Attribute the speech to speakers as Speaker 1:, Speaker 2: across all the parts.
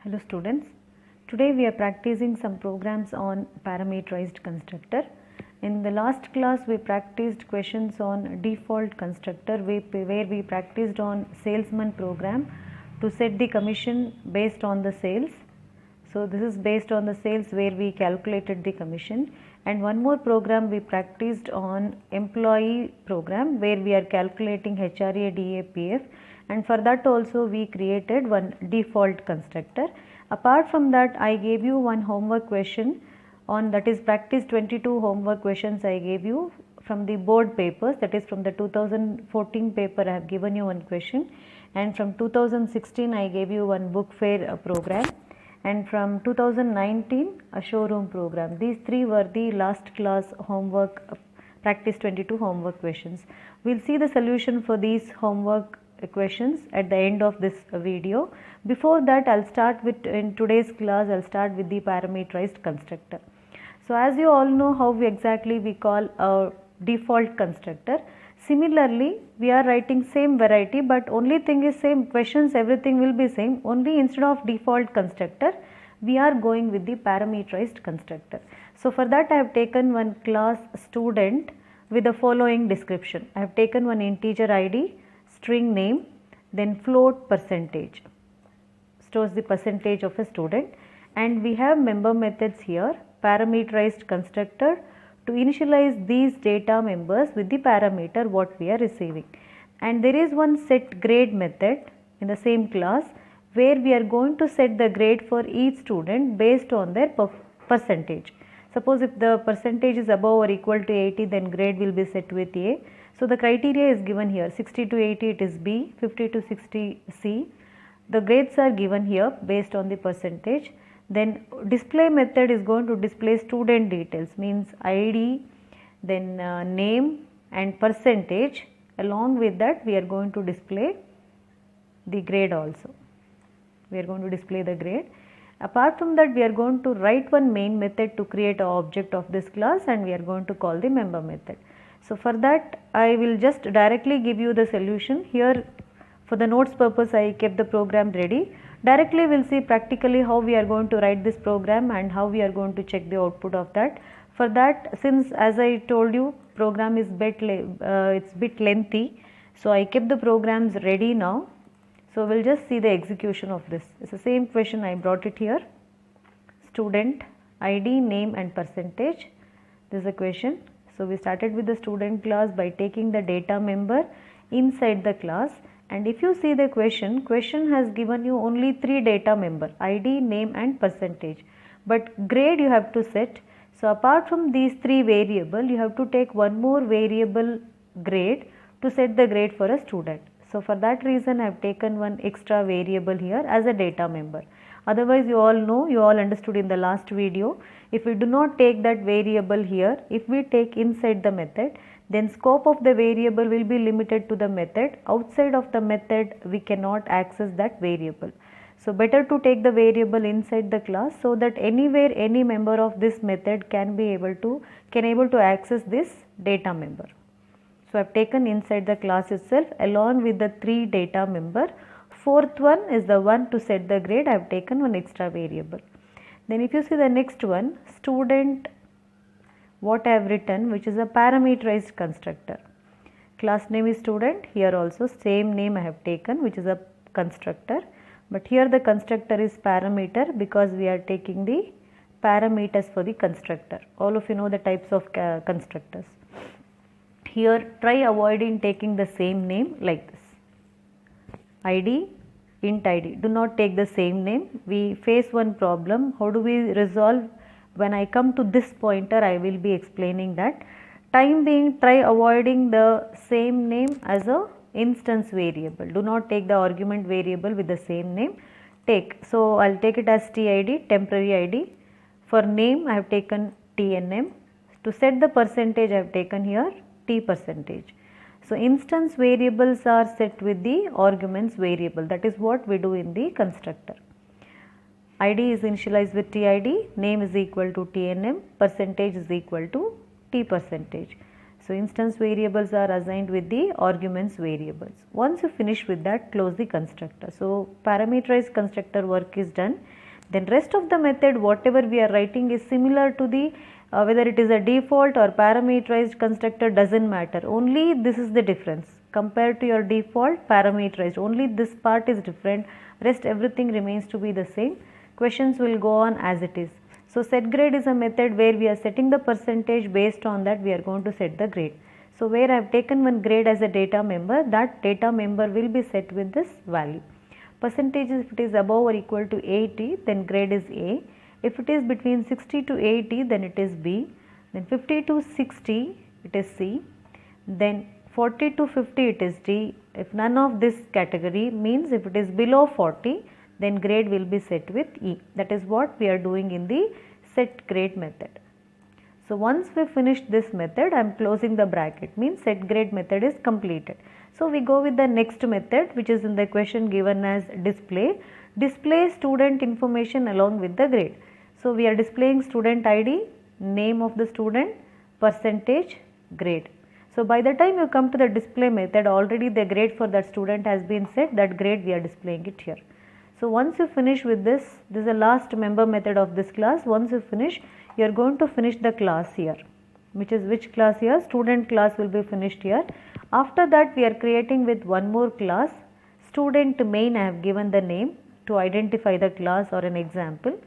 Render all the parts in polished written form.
Speaker 1: Hello students, today we are practicing some programs on parameterized constructor. In the last class we practiced questions on default constructor where we practiced on salesman program to set the commission based on the sales. So this is based on the sales where we calculated the commission, and one more program we practiced on employee program where we are calculating HRA, DA, PF, and for that also we created one default constructor. Apart from that, I gave you one homework question on, that is practice 22 homework questions I gave you from the board papers, that is from the 2014 paper I have given you one question, and from 2016 I gave you one book fair program, and from 2019 a showroom program. These three were the last class homework practice 22 homework questions. We will see the solution for these homework questions at the end of this video. Before that, I will start with, in today's class I will start with the parameterized constructor. So as you all know how we call a default constructor. Similarly, we are writing same variety, but only thing is same questions, everything will be same. Only instead of default constructor, we are going with the parameterized constructor. So for that I have taken one class student with the following description. I have taken one integer ID, string name, then float percentage, stores the percentage of a student, and we have member methods here, parameterized constructor to initialize these data members with the parameter what we are receiving. And there is one set grade method in the same class where we are going to set the grade for each student based on their percentage. Suppose if the percentage is above or equal to 80, then grade will be set with A. So the criteria is given here, 60 to 80 it is B, 50 to 60 C. The grades are given here based on the percentage. Then display method is going to display student details, means ID, then name and percentage. Along with that we are going to display the grade also. We are going to display the grade. Apart from that, we are going to write one main method to create an object of this class, and we are going to call the member method. So for that I will just directly give you the solution. Here for the notes purpose I kept the program ready. Directly we will see practically how we are going to write this program and how we are going to check the output of that. For that, since as I told you program is it's bit lengthy, so I kept the programs ready now. So we will just see the execution of this. It's the same question, I brought it here, student ID, name and percentage. This is a question. So we started with the student class by taking the data member inside the class, and if you see the question has given you only 3 data member, ID, name and percentage, but grade you have to set. So apart from these 3 variable, you have to take one more variable grade to set the grade for a student. So for that reason I have taken one extra variable here as a data member. Otherwise you all know, you all understood in the last video, if we do not take that variable here, if we take inside the method, then scope of the variable will be limited to the method. Outside of the method we cannot access that variable. So better to take the variable inside the class, so that anywhere any member of this method can able to access this data member. So I have taken inside the class itself along with the 3 data member. Fourth one is the one to set the grade. I have taken one extra variable. Then if you see the next one, student, what I have written, which is a parameterized constructor. Class name is student, here also same name I have taken, which is a constructor, but here the constructor is parameter because we are taking the parameters for the constructor. All of you know the types of constructors. Here try avoiding taking the same name like this. ID, int ID, do not take the same name. We face one problem, how do we resolve? When I come to this pointer I will be explaining that. Time being, try avoiding the same name as a instance variable. Do not take the argument variable with the same name. So I will take it as TID, temporary ID. For name I have taken TNM. To set the percentage I have taken here T percentage. So instance variables are set with the arguments variable. That is what we do in the constructor. ID is initialized with TID, name is equal to TNM, percentage is equal to T percentage. So instance variables are assigned with the arguments variables. Once you finish with that, close the constructor. So parameterized constructor work is done. Then rest of the method, whatever we are writing, is similar to the whether it is a default or parameterized constructor doesn't matter. Only this is the difference compared to your default parameterized. Only this part is different. Rest everything remains to be the same. Questions will go on as it is. So set grade is a method where we are setting the percentage, based on that we are going to set the grade. So where I have taken one grade as a data member, that data member will be set with this value. Percentage, if it is above or equal to 80, then grade is A. If it is between 60 to 80, then it is B. Then 50 to 60, it is C. Then 40 to 50, it is D. If none of this category, means if it is below 40, then grade will be set with E. That is what we are doing in the set grade method. So once we finish this method, I am closing the bracket, means set grade method is completed. So we go with the next method, which is in the question given as display. Display student information along with the grade. So we are displaying student ID, name of the student, percentage, grade. So by the time you come to the display method, already the grade for that student has been set. That grade we are displaying it here. So once you finish with this is the last member method of this class. Once you finish, you are going to finish the class here, which class here? Student class will be finished here. After that, we are creating with one more class, student main. I have given the name to identify the class or an example.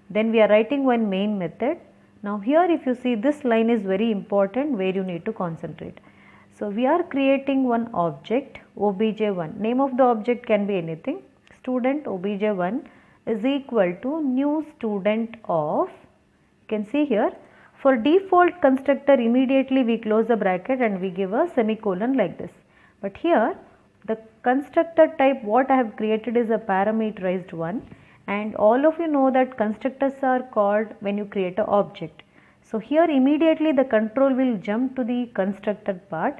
Speaker 1: Then we are writing one main method. Now here, if you see, this line is very important where you need to concentrate. So we are creating one object, obj1. Name of the object can be anything. Student obj1 is equal to new student of, you can see here, for default constructor immediately we close the bracket and we give a semicolon like this. But here the constructor type what I have created is a parameterized one, and all of you know that constructors are called when you create an object. So here immediately the control will jump to the constructor part.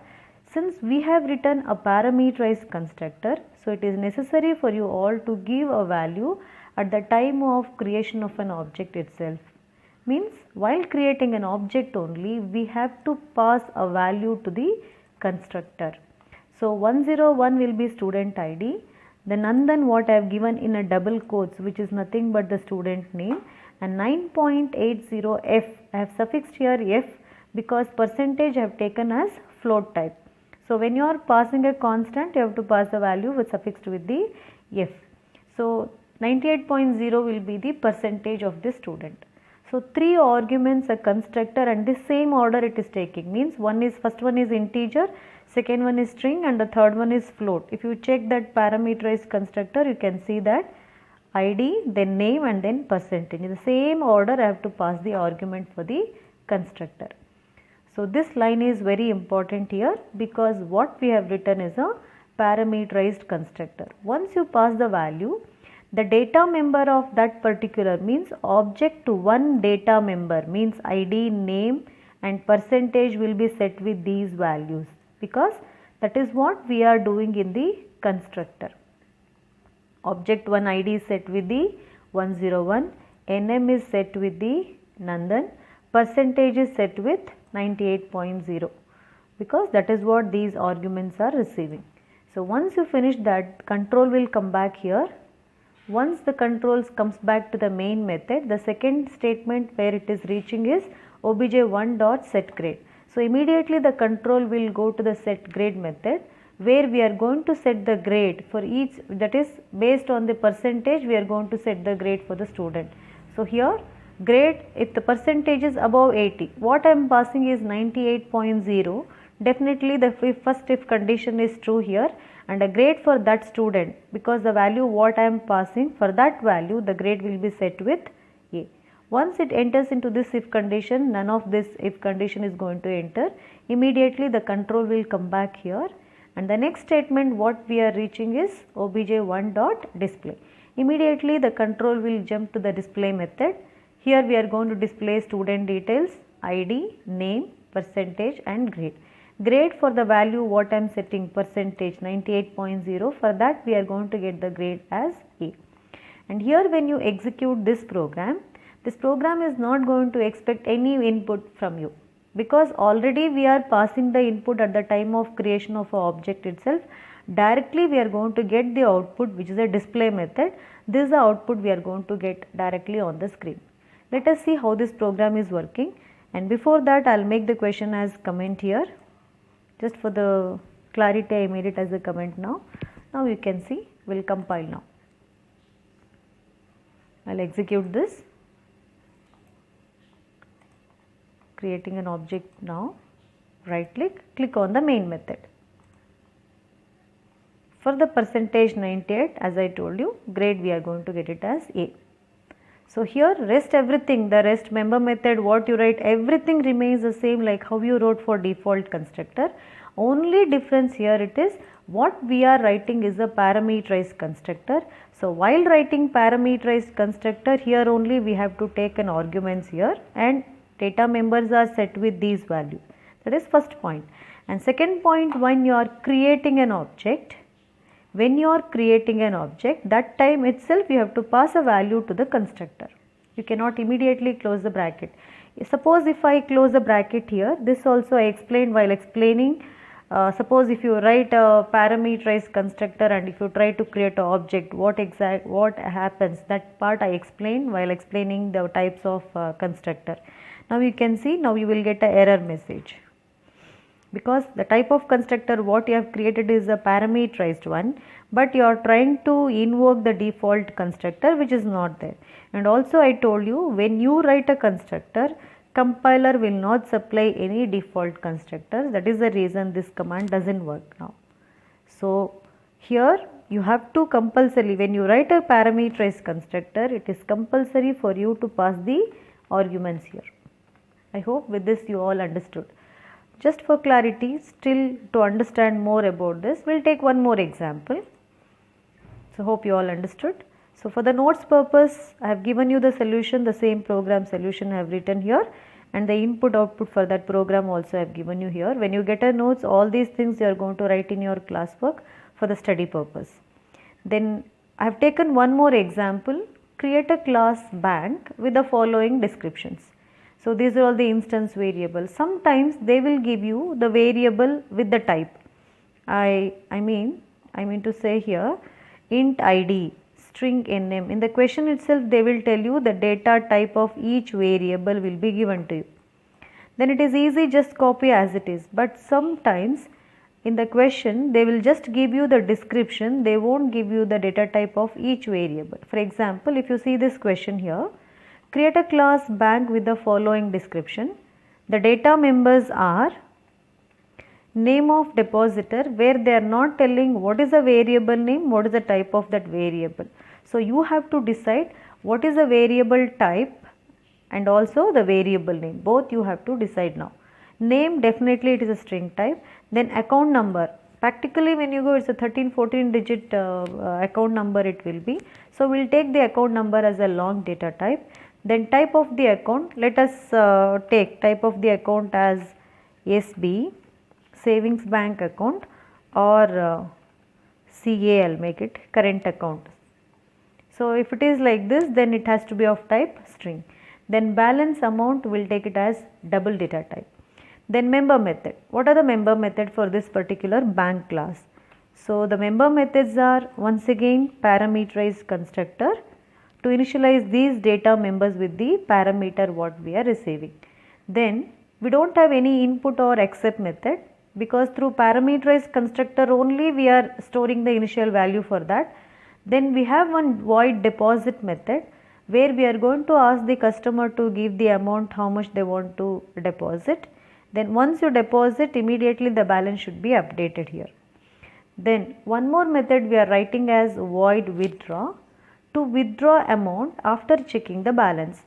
Speaker 1: Since we have written a parameterized constructor, so it is necessary for you all to give a value at the time of creation of an object itself. Means while creating an object only, we have to pass a value to the constructor. So 101 will be student ID. The Nandan what I have given in a double quotes, which is nothing but the student name, and 9.80F I have suffixed here F because percentage I have taken as float type. So when you are passing a constant, you have to pass the value with suffixed with the F. So 98.0 will be the percentage of the student. So 3 arguments a constructor, and the same order it is taking, means first one is integer, second one is string, and the third one is float. If you check that parameterized constructor, you can see that ID, then name, and then percentage. In the same order I have to pass the argument for the constructor. So this line is very important here because what we have written is a parameterized constructor. Once you pass the value, the data member of that particular, means object to one data member, means ID, name, and percentage will be set with these values, because that is what we are doing in the constructor. Object 1 ID is set with the 101, NM is set with the Nandan, percentage is set with 98.0, because that is what these arguments are receiving. So once you finish that, control will come back here. Once the controls comes back to the main method, the second statement where it is reaching is obj1 dot set grade. So immediately the control will go to the set grade method, where we are going to set the grade for each, that is based on the percentage we are going to set the grade for the student. So here grade, if the percentage is above 80, what I am passing is 98.0. Definitely the first if condition is true here, and a grade for that student, because the value what I am passing, for that value the grade will be set with A. Once it enters into this if condition, none of this if condition is going to enter. Immediately the control will come back here, and the next statement what we are reaching is obj1 dot display. Immediately the control will jump to the display method. Here we are going to display student details, ID, name, percentage, and grade. Grade for the value what I am setting, percentage 98.0, for that we are going to get the grade as A. And here when you execute this program is not going to expect any input from you. because already we are passing the input at the time of creation of our object itself. Directly we are going to get the output, which is a display method. This is the output we are going to get directly on the screen. Let us see how this program is working, and before that I will make the question as comment here. Just for the clarity I made it as a comment now. Now you can see, we will compile now. I will execute this, creating an object now. Right click on the main method. For the percentage 98, as I told you, grade we are going to get it as A. So here rest everything, the rest member method, what you write, everything remains the same like how you wrote for default constructor. Only difference here it is, what we are writing is a parameterized constructor. So while writing parameterized constructor, here only we have to take an arguments here, and data members are set with these values. That is first point. And second point, when you are creating an object, that time itself you have to pass a value to the constructor. You cannot immediately close the bracket. Suppose if I close the bracket here, this also I explained while explaining. Suppose if you write a parameterized constructor and if you try to create an object, what happens, that part I explained while explaining the types of constructor. Now you can see, now you will get an error message, because the type of constructor what you have created is a parameterized one, but you are trying to invoke the default constructor which is not there. And also I told you, when you write a constructor, compiler will not supply any default constructor. That is the reason this command doesn't work now. So here you have to compulsory, when you write a parameterized constructor, it is compulsory for you to pass the arguments here. I hope with this you all understood. Just for clarity, still to understand more about this, we will take one more example. So hope you all understood. So for the notes purpose, I have given you the solution, the same program solution I have written here, and the input output for that program also I have given you here. When you get a notes, all these things you are going to write in your classwork for the study purpose. Then I have taken one more example. Create a class bank with the following descriptions. So these are all the instance variables. Sometimes they will give you the variable with the type. I mean to say here, int id, string nm. In the question itself they will tell you the data type of each variable will be given to you. Then it is easy, just copy as it is. But sometimes in the question they will just give you the description, they won't give you the data type of each variable. For example, if you see this question here, create a class bank with the following description. The data members are name of depositor, where they are not telling what is the variable name, what is the type of that variable. So you have to decide what is the variable type and also the variable name. Both you have to decide now. Name, definitely it is a string type. Then account number. Practically when you go, it's a 13-14 digit account number it will be. So we will take the account number as a long data type. Then type of the account, let us take type of the account as SB, savings bank account, or CA, I will make it current account. So if it is like this, then it has to be of type string. Then balance amount, we will take it as double data type. Then member method. What are the member method for this particular bank class? So the member methods are once again parameterized constructor to initialize these data members with the parameter what we are receiving. Then we don't have any input or accept method, because through parameterized constructor only we are storing the initial value for that. Then we have one void deposit method, where we are going to ask the customer to give the amount how much they want to deposit. Then once you deposit, immediately the balance should be updated here. Then one more method we are writing as void withdraw, to withdraw amount after checking the balance.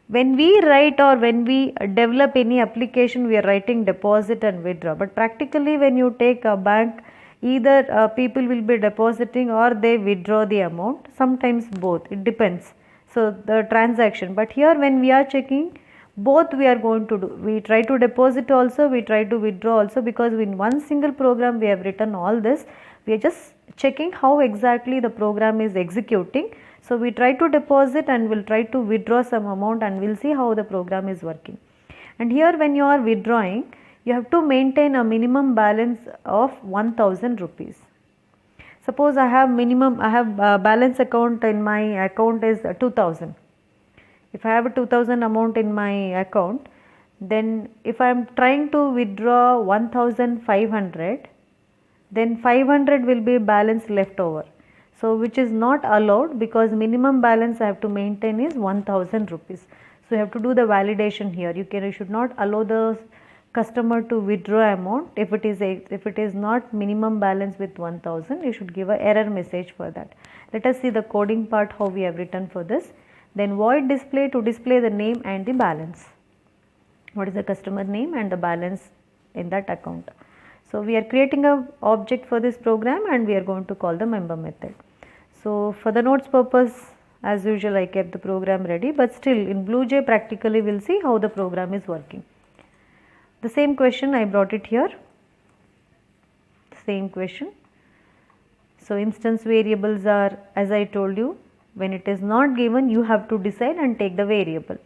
Speaker 1: When we write or when we develop any application, we are writing deposit and withdraw, but practically when you take a bank, either people will be depositing or they withdraw the amount, sometimes both, it depends. So the transaction, but here when we are checking, both we are going to do, we try to deposit also, we try to withdraw also, because in one single program we have written all this. We are just checking how exactly the program is executing. So we try to deposit and we'll try to withdraw some amount, and we'll see how the program is working. And here when you are withdrawing, you have to maintain a minimum balance of 1000 rupees. Suppose I have balance account in my account is 2000. If I have a 2000 amount in my account, then if I am trying to withdraw 1500, then 500 will be balance left over. So which is not allowed, because minimum balance I have to maintain is 1000 rupees. So you have to do the validation here. You should not allow the customer to withdraw amount if it is not minimum balance with 1000. You should give a error message for that. Let us see the coding part, how we have written for this. Then void display to display the name and the balance. What is the customer name and the balance in that account. So we are creating a object for this program, and we are going to call the member method. So for the notes purpose, as usual, I kept the program ready, but still in BlueJ practically we will see how the program is working. The same question I brought it here, same question. So instance variables are, as I told you, when it is not given, you have to decide and take the variable.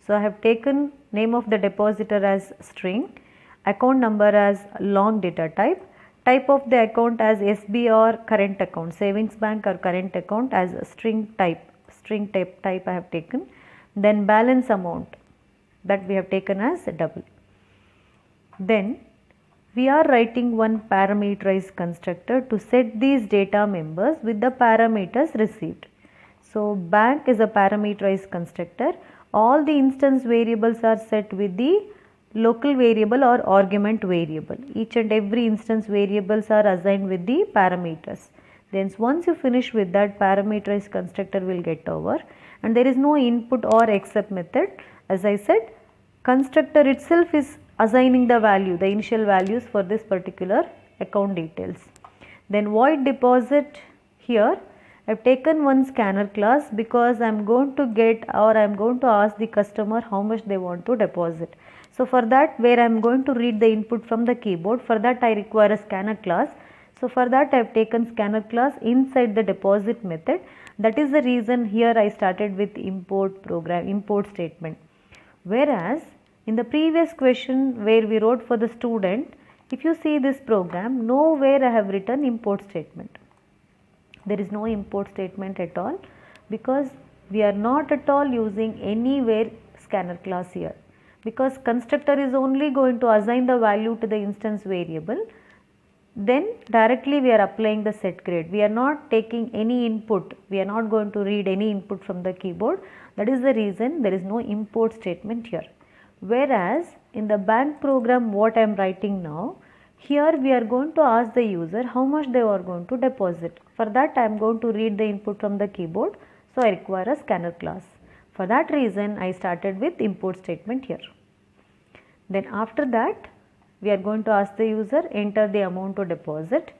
Speaker 1: So I have taken name of the depositor as string, account number as long data type, type of the account as SB or current account, savings bank or current account as a string type I have taken, then balance amount that we have taken as a double. Then we are writing one parameterized constructor to set these data members with the parameters received. So bank is a parameterized constructor. All the instance variables are set with the local variable or argument variable. Each and every instance variables are assigned with the parameters. Then once you finish with that, parameterized constructor will get over, and there is no input or accept method. As I said, constructor itself is assigning the value, the initial values for this particular account details. Then void deposit, here I have taken one scanner class because I am going to get, or I am going to ask the customer how much they want to deposit. So for that, where I am going to read the input from the keyboard, for that I require a scanner class. So for that I have taken scanner class inside the deposit method. That is the reason here I started with import statement. Whereas in the previous question where we wrote for the student, if you see this program, nowhere I have written import statement. There is no import statement at all, because we are not at all using anywhere scanner class here, because constructor is only going to assign the value to the instance variable. Then directly we are applying the set grade. We are not taking any input. We are not going to read any input from the keyboard. That is the reason there is no import statement here. Whereas in the bank program what I am writing now, here we are going to ask the user how much they are going to deposit. For that I am going to read the input from the keyboard. So I require a scanner class. For that reason I started with import statement here. Then after that we are going to ask the user enter the amount to deposit.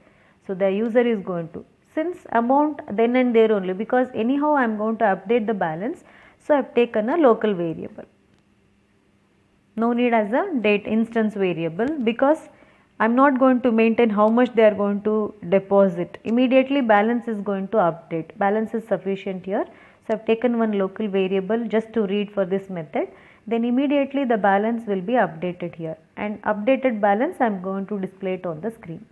Speaker 1: So the user is going to, since amount then and there only, because anyhow I am going to update the balance. So I have taken a local variable. No need as a date instance variable, because I am not going to maintain how much they are going to deposit. Immediately balance is going to update. Balance is sufficient here. So I have taken one local variable just to read for this method. Then immediately the balance will be updated here, and updated balance I am going to display it on the screen.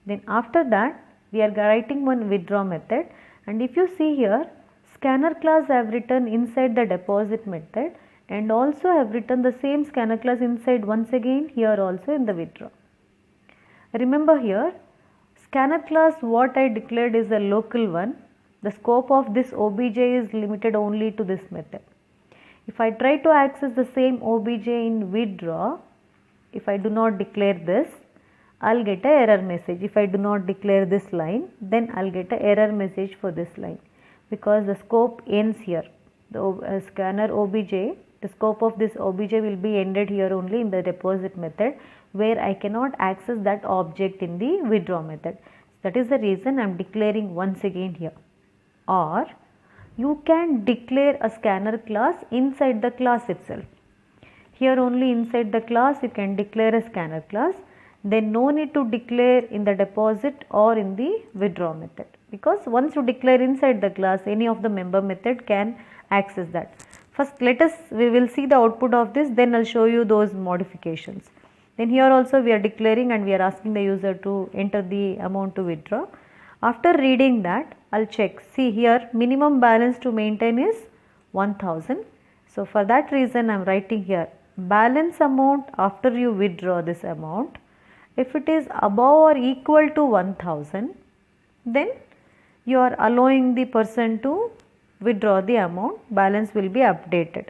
Speaker 1: Then after that we are writing one withdraw method, and if you see here, scanner class I have written inside the deposit method, and also I have written the same scanner class inside once again here also in the withdraw. Remember here, scanner class what I declared is a local one. The scope of this OBJ is limited only to this method. If I try to access the same OBJ in withdraw, if I do not declare this, I will get a error message. If I do not declare this line, then I will get a error message for this line, because the scope ends here. The scanner OBJ, the scope of this OBJ will be ended here only in the deposit method, where I cannot access that object in the withdraw method. That is the reason I am declaring once again here. Or you can declare a scanner class inside the class itself. Here only inside the class you can declare a scanner class. Then no need to declare in the deposit or in the withdraw method, because once you declare inside the class, any of the member method can access that. First we will see the output of this, then I'll show you those modifications. Then here also we are declaring and we are asking the user to enter the amount to withdraw. After reading that, I'll check. See here, minimum balance to maintain is 1000. So for that reason I am writing here balance amount after you withdraw this amount. If it is above or equal to 1000, then you are allowing the person to withdraw the amount, balance will be updated.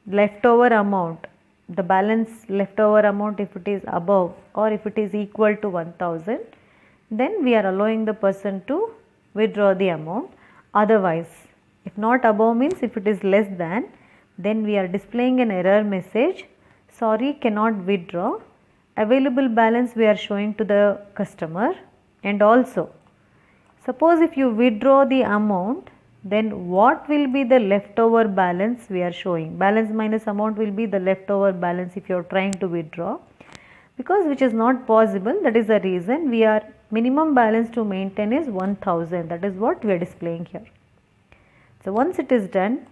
Speaker 1: Leftover amount, the balance leftover amount, if it is above or if it is equal to 1000, then we are allowing the person to withdraw the amount. Otherwise, if not above means if it is less than, then we are displaying an error message, sorry cannot withdraw. Available balance we are showing to the customer. And also, suppose if you withdraw the amount, then what will be the leftover balance we are showing? Balance minus amount will be the leftover balance if you are trying to withdraw, because which is not possible. That is the reason we are minimum balance to maintain is 1000. That is what we are displaying here. So once it is done,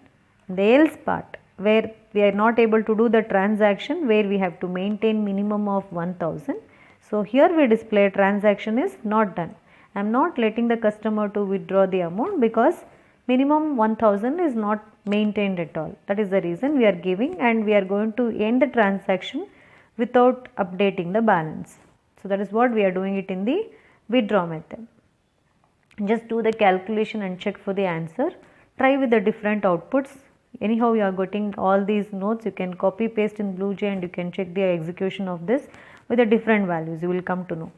Speaker 1: the else part where we are not able to do the transaction, where we have to maintain minimum of 1000. So here we display transaction is not done. I am not letting the customer to withdraw the amount because minimum 1000 is not maintained at all. That is the reason we are giving, and we are going to end the transaction without updating the balance. So that is what we are doing it in the withdraw method. Just do the calculation and check for the answer. Try with the different outputs. Anyhow, you are getting all these notes, you can copy paste in BlueJ and you can check the execution of this with the different values, you will come to know.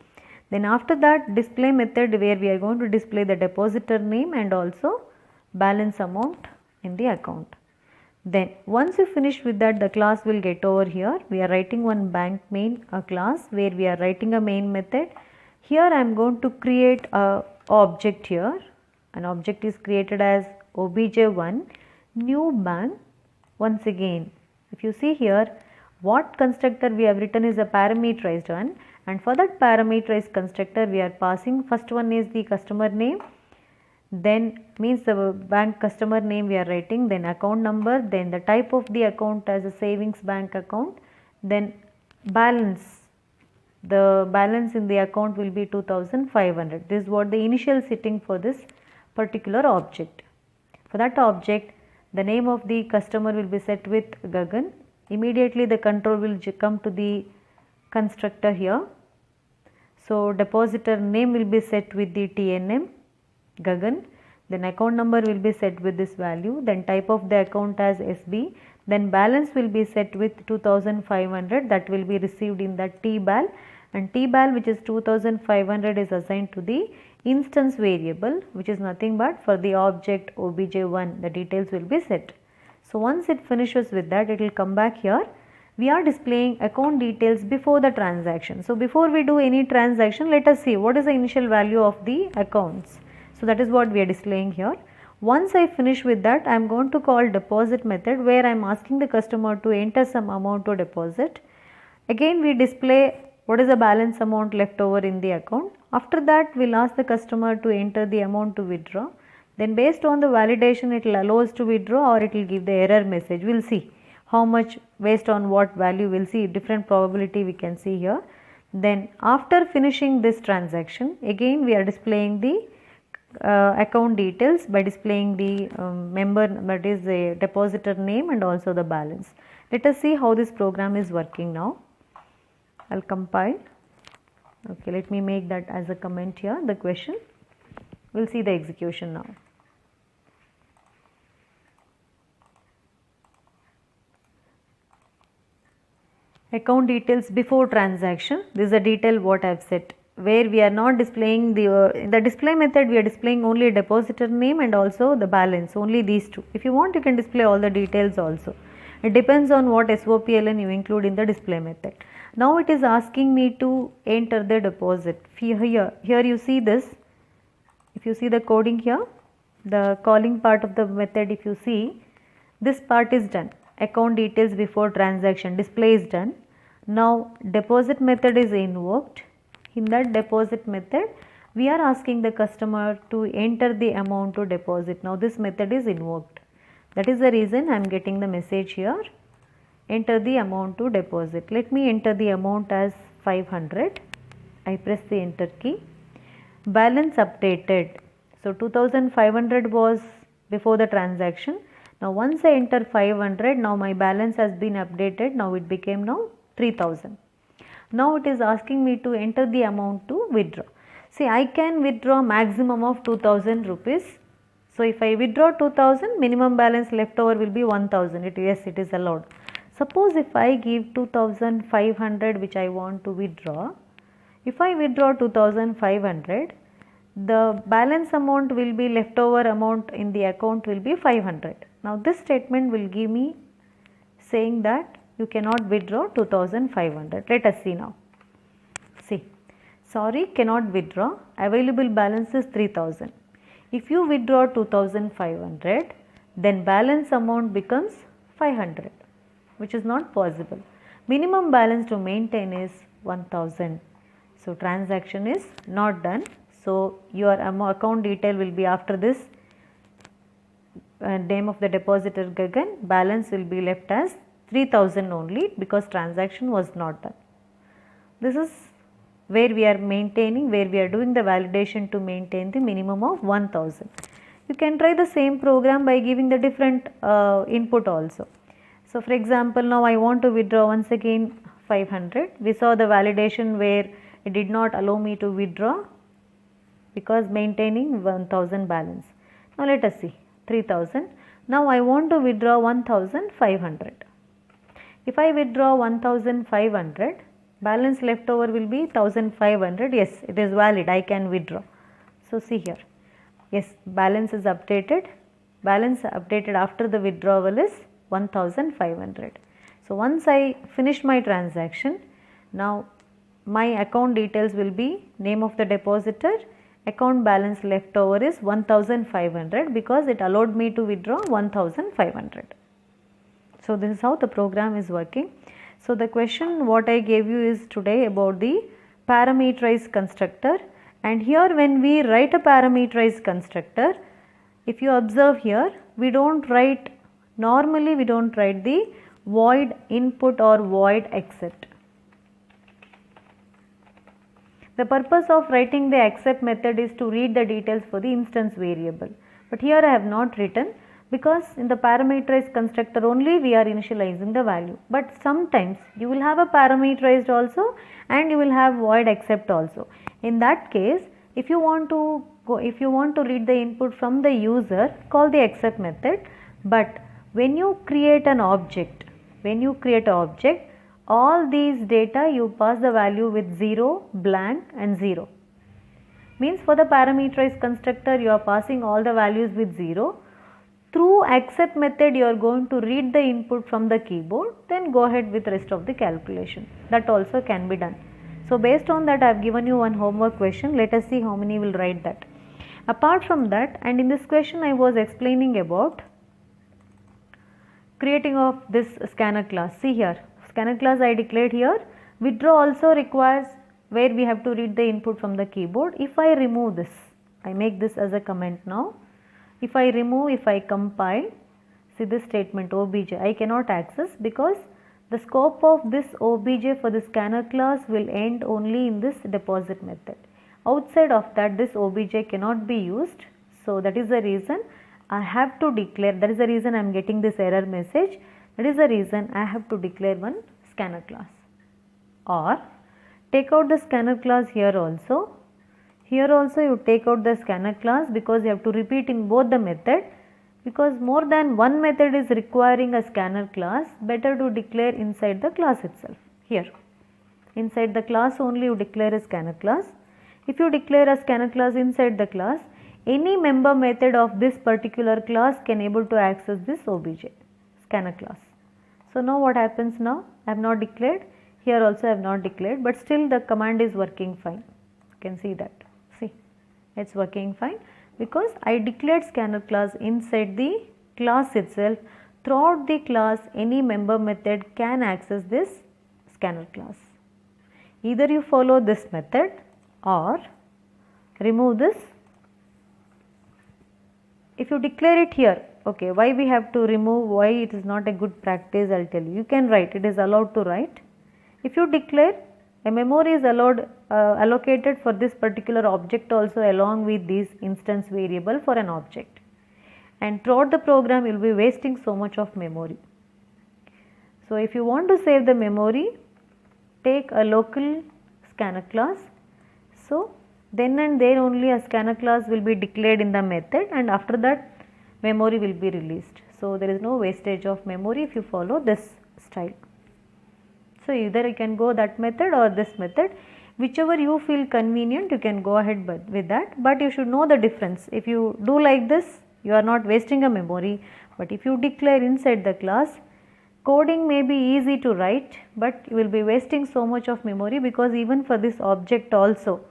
Speaker 1: Then after that, display method, where we are going to display the depositor name and also balance amount in the account. Then once you finish with that, the class will get over here. We are writing one bank main class where we are writing a main method. Here I am going to create a object here. An object is created as obj1 new bank. Once again, if you see here, what constructor we have written is a parameterized one, and for that parameterized constructor we are passing, first one is the customer name, then means the bank customer name we are writing, then account number, then the type of the account as a savings bank account, then balance. The balance in the account will be 2500. This is what the initial setting for this particular object. For that object, the name of the customer will be set with Gagan. Immediately the control will come to the constructor here. So depositor name will be set with the TNM Gagan. Then account number will be set with this value. Then type of the account as SB. Then balance will be set with 2500, that will be received in the TBAL, and TBAL, which is 2500, is assigned to the instance variable, which is nothing but for the object obj1, the details will be set. So once it finishes with that, it will come back here. We are displaying account details before the transaction. So before we do any transaction, let us see what is the initial value of the accounts. So that is what we are displaying here. Once I finish with that, I am going to call deposit method, where I am asking the customer to enter some amount to deposit. Again we display what is the balance amount left over in the account. After that, we will ask the customer to enter the amount to withdraw. Then based on the validation, it will allow us to withdraw or it will give the error message. We will see how much, based on what value, we will see different probability we can see here. Then after finishing this transaction, again we are displaying the account details by displaying the member, that is the depositor name and also the balance. Let us see how this program is working now. I will compile. Okay, let me make that as a comment here, the question. We will see the execution now. Account details before transaction. This is a detail what I have set, where we are not displaying in the display method, we are displaying only depositor name and also the balance, only these two. If you want, you can display all the details also. It depends on what SOPLN you include in the display method. Now it is asking me to enter the deposit. Here you see this. If you see the coding here, the calling part of the method, if you see, this part is done. Account details before transaction, display is done. Now deposit method is invoked. In that deposit method, we are asking the customer to enter the amount to deposit. Now this method is invoked. That is the reason I am getting the message here. Enter the amount to deposit. Let me enter the amount as 500. I press the enter key. Balance updated. So 2500 was before the transaction. Now once I enter 500, now my balance has been updated. Now it became now 3000. Now it is asking me to enter the amount to withdraw. See, I can withdraw maximum of 2000 rupees. So if I withdraw 2000, minimum balance left over will be 1000. Yes, it is allowed. Suppose if I give 2500 which I want to withdraw, if I withdraw 2500, the balance amount will be leftover amount in the account will be 500. Now this statement will give me saying that you cannot withdraw 2500. Let us see now. See, sorry, cannot withdraw. Available balance is 3000. If you withdraw 2500, then balance amount becomes 500, which is not possible. Minimum balance to maintain is 1000. So transaction is not done. So your account detail will be after this name of the depositor Gagan. Balance will be left as 3000 only because transaction was not done. This is where we are maintaining, where we are doing the validation to maintain the minimum of 1000. You can try the same program by giving the different input also. So for example, now I want to withdraw once again 500. We saw the validation where it did not allow me to withdraw because maintaining 1000 balance. Now let us see 3000. Now I want to withdraw 1500. If I withdraw 1500, balance left over will be 1500. Yes, it is valid. I can withdraw. So see here. Yes, balance is updated. Balance updated after the withdrawal is 1500. So once I finish my transaction, now my account details will be name of the depositor, account balance left over is 1500 because it allowed me to withdraw 1500. So this is how the program is working. So the question what I gave you is today about the parameterized constructor, and here when we write a parameterized constructor, if you observe here, normally we don't write the void input or void accept. The purpose of writing the accept method is to read the details for the instance variable, but here I have not written because in the parameterized constructor only we are initializing the value. But sometimes you will have a parameterized also and you will have void accept also. In that case, if you want to read the input from the user, call the accept method. But when you create an object, all these data you pass the value with 0, blank and 0. Means for the parameterized constructor you are passing all the values with 0. Through accept method you are going to read the input from the keyboard, then go ahead with rest of the calculation. That also can be done. So based on that I have given you one homework question. Let us see how many will write that. Apart from that, and in this question I was explaining about creating of this scanner class. See here, scanner class I declared here. Withdraw also requires where we have to read the input from the keyboard. If I remove this, I make this as a comment now. If I remove, if I compile, see this statement obj, I cannot access because the scope of this obj for the scanner class will end only in this deposit method. Outside of that, this obj cannot be used. So that is the reason I have to declare, that is the reason I am getting this error message. That is the reason I have to declare one scanner class. Or take out the scanner class here also. Here also you take out the scanner class because you have to repeat in both the method, because more than one method is requiring a scanner class, better to declare inside the class itself. Here inside the class only you declare a scanner class. If you declare a scanner class inside the class, any member method of this particular class can able to access this obj scanner class. So now what happens now? I have not declared, here also I have not declared, but still the command is working fine. You can see that. It's working fine because I declared scanner class inside the class itself. Throughout the class, any member method can access this scanner class. Either you follow this method or remove this. If you declare it here, Okay, why we have to remove, why it is not a good practice, I'll tell you. You can write, it is allowed to write. If you declare a memory is allocated for this particular object also along with this instance variable for an object, and throughout the program you will be wasting so much of memory. So if you want to save the memory, take a local scanner class. So then and there only a scanner class will be declared in the method, and after that memory will be released. So there is no wastage of memory if you follow this style. So either you can go that method or this method, whichever you feel convenient you can go ahead with that, but you should know the difference. If you do like this, you are not wasting a memory, but if you declare inside the class, coding may be easy to write, but you will be wasting so much of memory, because even for this object also,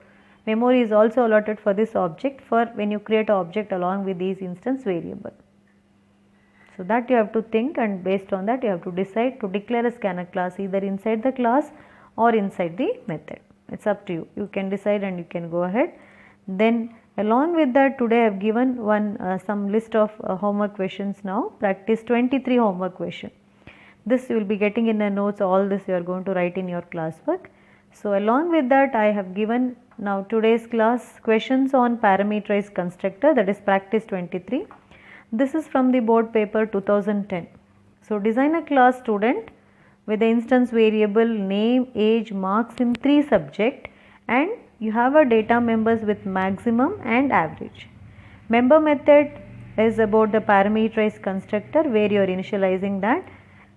Speaker 1: memory is also allotted for this object for when you create an object along with these instance variable. So that you have to think, and based on that you have to decide to declare a scanner class either inside the class or inside the method. It's up to you. You can decide and you can go ahead. Then along with that, today I have given some list of homework questions now. Practice 23 homework question. This you will be getting in the notes. All this you are going to write in your classwork. So along with that, I have given now today's class questions on parameterized constructor, that is practice 23. This is from the board paper 2010. So design a class student with the instance variable name, age, marks in 3 subject, and you have a data members with maximum and average. Member method is about the parameterized constructor where you are initializing that.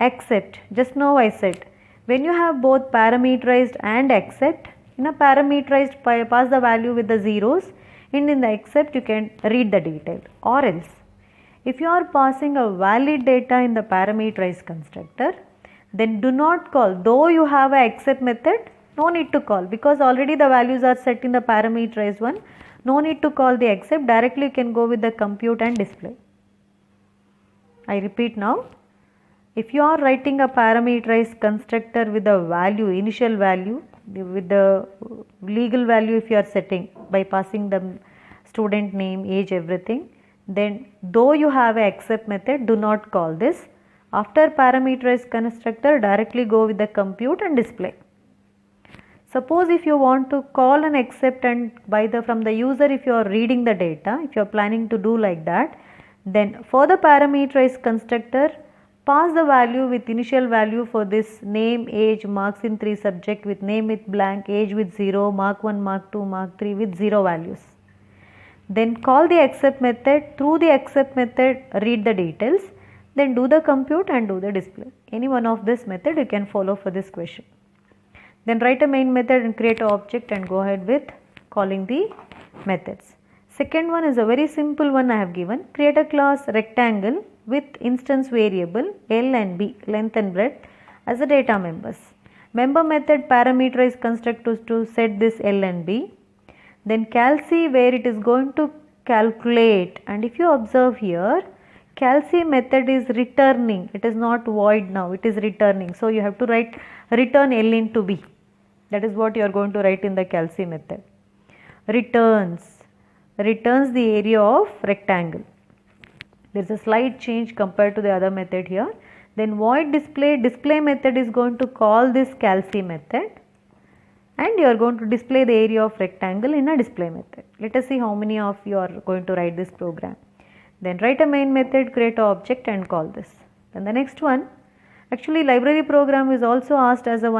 Speaker 1: Except, just now I said, when you have both parameterized and except, in a parameterized pass the value with the zeros, and in the except you can read the detail. Or else, if you are passing a valid data in the parameterized constructor, then do not call, though you have a except method, no need to call, because already the values are set in the parameterized one. No need to call the except, directly you can go with the compute and display. I repeat now, if you are writing a parameterized constructor with a value, initial value, with the legal value if you are setting by passing the student name, age, everything, then though you have a except method, do not call this. After parameterized constructor, directly go with the compute and display. Suppose if you want to call an except and from the user, if you are reading the data, if you are planning to do like that, then for the parameterized constructor, pass the value with initial value for this name, age, marks in 3 subject with name with blank, age with 0, mark 1, mark 2, mark 3 with 0 values. Then call the except method, through the except method read the details, then do the compute and do the display. Any one of this method you can follow for this question. Then write a main method and create an object and go ahead with calling the methods. Second one is a very simple one I have given. Create a class rectangle with instance variable L and B, length and breadth, as a data members. Member method parameterized constructors to set this L and B. Then calc where it is going to calculate, and if you observe here, calc method is returning, it is not void now, it is returning. So you have to write return L into B. That is what you are going to write in the calc method. Returns the area of rectangle. There is a slight change compared to the other method here. Then void display method is going to call this calc method, and you are going to display the area of rectangle in a display method. Let us see how many of you are going to write this program. Then write a main method, create an object and call this. Then the next one, actually library program is also asked as a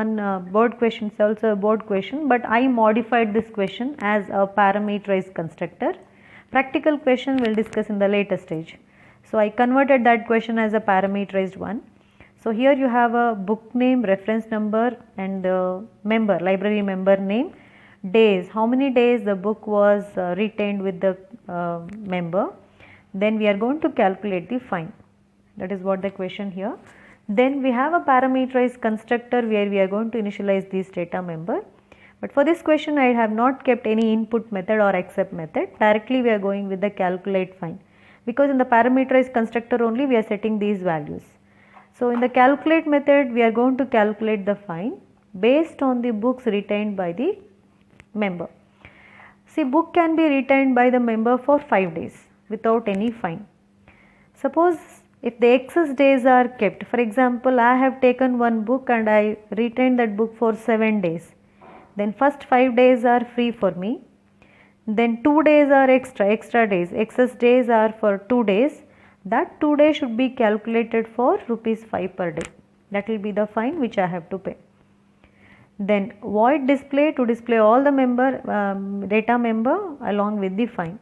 Speaker 1: board question, it's also a board question, but I modified this question as a parameterized constructor. Practical question we will discuss in the later stage. So I converted that question as a parameterized one. So here you have a book name, reference number and member, library member name, days, how many days the book was retained with the member. Then we are going to calculate the fine. That is what the question here. Then we have a parameterized constructor where we are going to initialize this data member. But for this question I have not kept any input method or except method. Directly we are going with the calculate fine, because in the parameterized constructor only we are setting these values. So in the calculate method we are going to calculate the fine based on the books retained by the member. See, book can be retained by the member for 5 days without any fine. Suppose if the excess days are kept, for example, I have taken one book and I retained that book for 7 days, then first 5 days are free for me, then 2 days are extra days, excess days are for 2 days, that 2 days should be calculated for rupees 5 per day. That will be the fine which I have to pay. Then void display, to display all the data member along with the fine.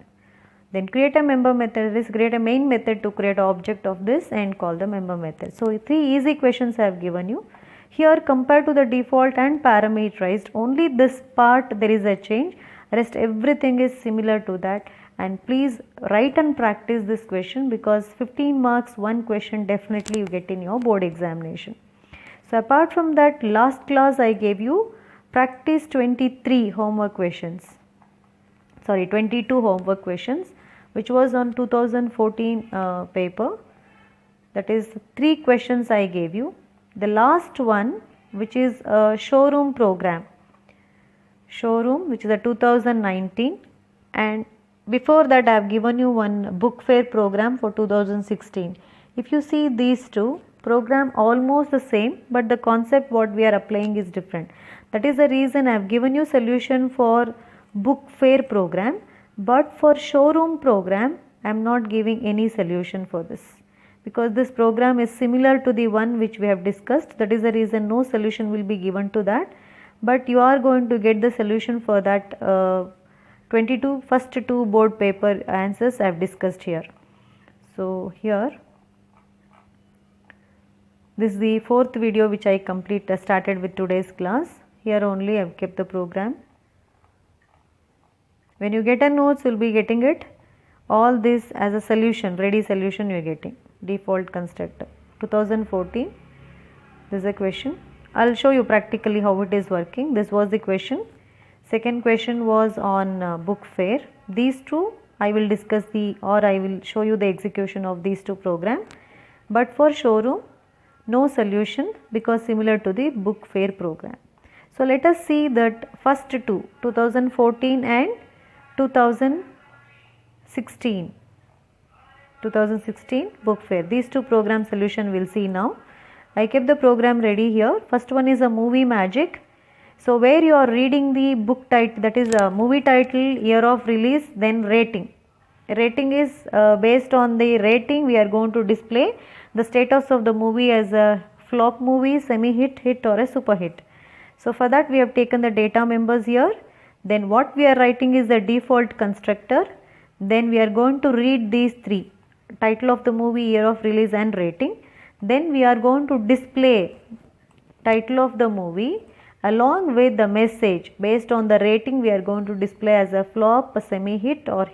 Speaker 1: Then create a member method is create a main method to create an object of this and call the member method. So 3 easy questions I have given you. Here compared to the default and parameterized, only this part there is a change, rest everything is similar to that. And please write and practice this question, because 15 marks one question definitely you get in your board examination. So apart from that, last class I gave you practice 23 homework questions, 22 homework questions, which was on 2014 paper. That is 3 questions I gave you. The last one, which is a showroom program, which is a 2019, and before that I have given you one book fair program for 2016. If you see these two program almost the same, but the concept what we are applying is different. That is the reason I have given you solution for book fair program, but for showroom program I am not giving any solution for this, because this program is similar to the one which we have discussed. That is the reason no solution will be given to that, but you are going to get the solution for that 22 first 2 board paper answers I have discussed here. So here this is the 4th video which I started with today's class. Here only I have kept the program. When you get a notes, you will be getting it. All this as a solution, ready solution you are getting. Default constructor 2014. This is a question. I will show you practically how it is working. This was the question. Second question was on book fair. These two I will discuss I will show you the execution of these two programs. But for showroom, no solution, because similar to the book fair program. So let us see that first two, 2014 and 2016 book fair. These two program solution we will see now. I kept the program ready here. First one is a movie magic. So where you are reading the book title, that is a movie title, year of release, then rating. Rating is based on the rating we are going to display the status of the movie as a flop movie, semi-hit, hit or a super hit. So for that we have taken the data members here. Then what we are writing is the default constructor. Then we are going to read these 3, title of the movie, year of release and rating. Then we are going to display title of the movie along with the message based on the rating we are going to display as a flop, a semi-hit or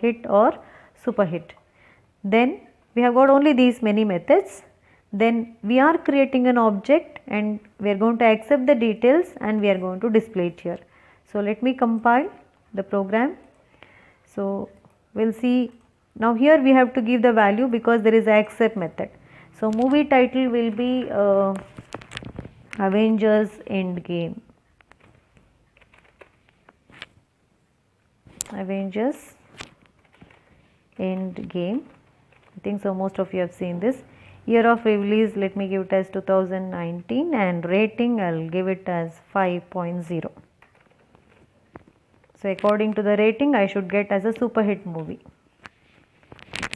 Speaker 1: super hit. Then we have got only these many methods. Then we are creating an object and we are going to accept the details and we are going to display it here. So let me compile the program. So we will see. Now here we have to give the value because there is a accept method. So movie title will be Avengers Endgame. Avengers Endgame. I think so most of you have seen this. Year of release, let me give it as 2019, and rating I will give it as 5.0. So according to the rating I should get as a super hit movie.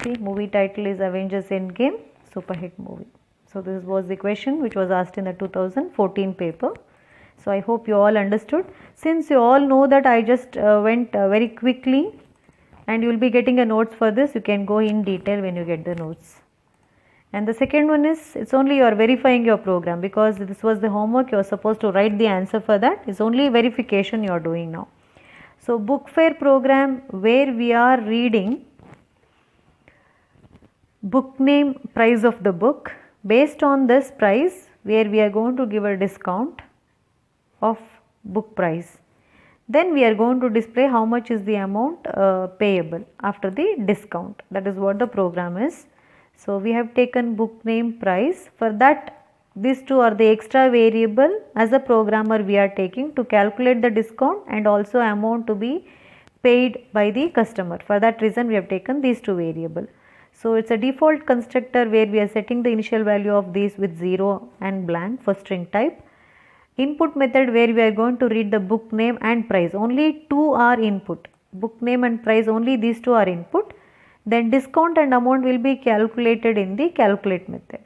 Speaker 1: See, movie title is Avengers Endgame, super hit movie. So this was the question which was asked in the 2014 paper. So I hope you all understood. Since you all know that I just went very quickly and you will be getting a notes for this, you can go in detail when you get the notes. And the second one is, it's only you are verifying your program, because this was the homework, you are supposed to write the answer for that. It's only verification you are doing now. So book fair program where we are reading book name, price of the book. Based on this price where we are going to give a discount of book price. Then we are going to display how much is the amount payable after the discount. That is what the program is. So we have taken book name, price. For that, these two are the extra variable as a programmer we are taking to calculate the discount and also amount to be paid by the customer. For that reason we have taken these two variable. So it's a default constructor where we are setting the initial value of these with 0 and blank for string type. Input method where we are going to read the book name and price. Only two are input. Book name and price, only these two are input. Then discount and amount will be calculated in the calculate method.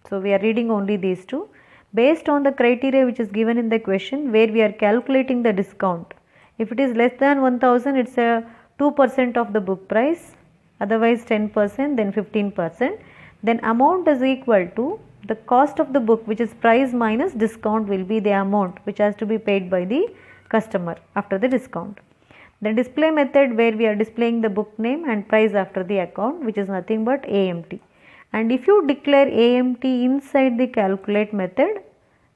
Speaker 1: So we are reading only these two. Based on the criteria which is given in the question where we are calculating the discount. If it is less than 1000, it's a 2% of the book price, otherwise 10%, then 15%. Then amount is equal to the cost of the book, which is price minus discount, will be the amount which has to be paid by the customer after the discount. The display method where we are displaying the book name and price after the account, which is nothing but AMT. And if you declare AMT inside the calculate method,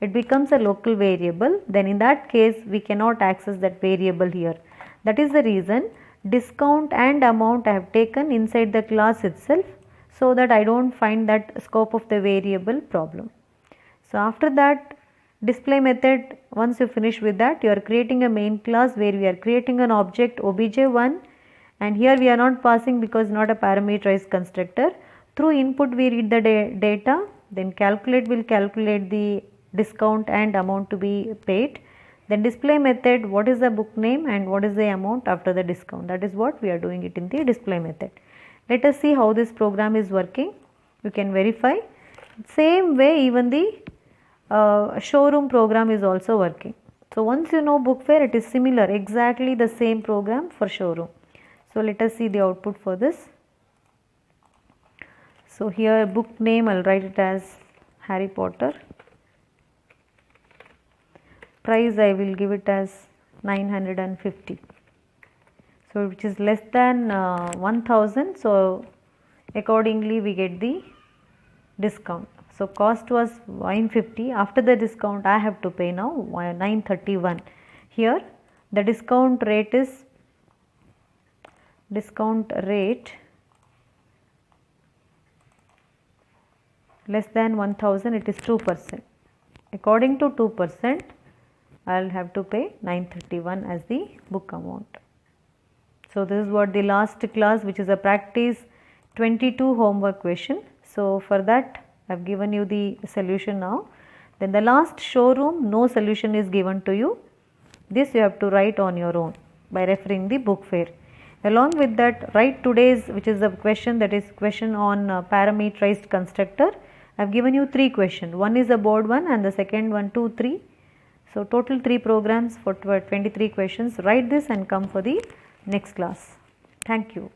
Speaker 1: it becomes a local variable. Then in that case we cannot access that variable here. That is the reason discount and amount I have taken inside the class itself, so that I don't find that scope of the variable problem. So after that display method, once you finish with that, you are creating a main class where we are creating an object obj1, and here we are not passing because not a parameterized constructor. Through input we read the data, then calculate will calculate the discount and amount to be paid. Then display method, what is the book name and what is the amount after the discount. That is what we are doing it in the display method. Let us see how this program is working. You can verify. Same way even the showroom program is also working. So once you know book fair, it is similar, exactly the same program for showroom. So let us see the output for this. So here book name, I will write it as Harry Potter. Price I will give it as 950. So which is less than 1000. So accordingly we get the discount. So cost was 950. After the discount I have to pay now 931. Here the discount rate less than 1000, it is 2%. According to 2%, I will have to pay 931 as the book amount. So this is what the last class, which is a practice 22 homework question. So for that I have given you the solution now. Then the last showroom, no solution is given to you. This you have to write on your own by referring the book fair. Along with that, write today's, which is the question, that is question on parameterized constructor. I have given you 3 questions. One is a board one and the second one 2, 3. So total 3 programs for 23 questions. Write this and come for the next class. Thank you.